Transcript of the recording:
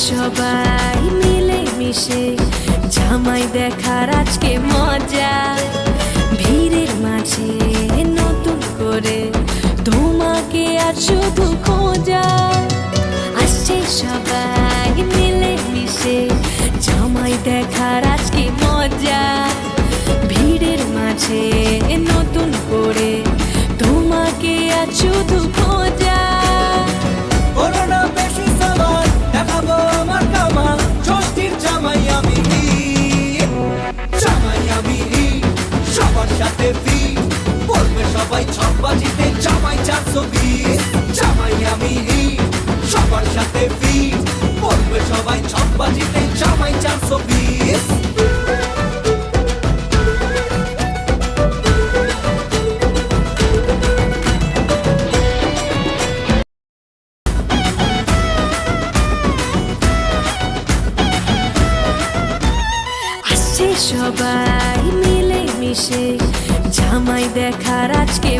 সবাই মিলে মিশে জামাই দেখার আজকে মজা। ভিড়ের মাঝে নতুন করে তোমাকে আর শুধু খোঁজা। আসছে সবাই মিলে মিশে জামাই দেখার আজকে মজা। ভিড়ের মাঝে নতুন করে তোমাকে আর শুধু খোঁজা। সবাই ছকবাজিতে জামাই 420 জামাই আমি সবার সাথে ফিট বলবে সবাই ছকবাজিতে জামাই 420। আসছে সবাই মিলে মিশে জামাই দেখার আজকে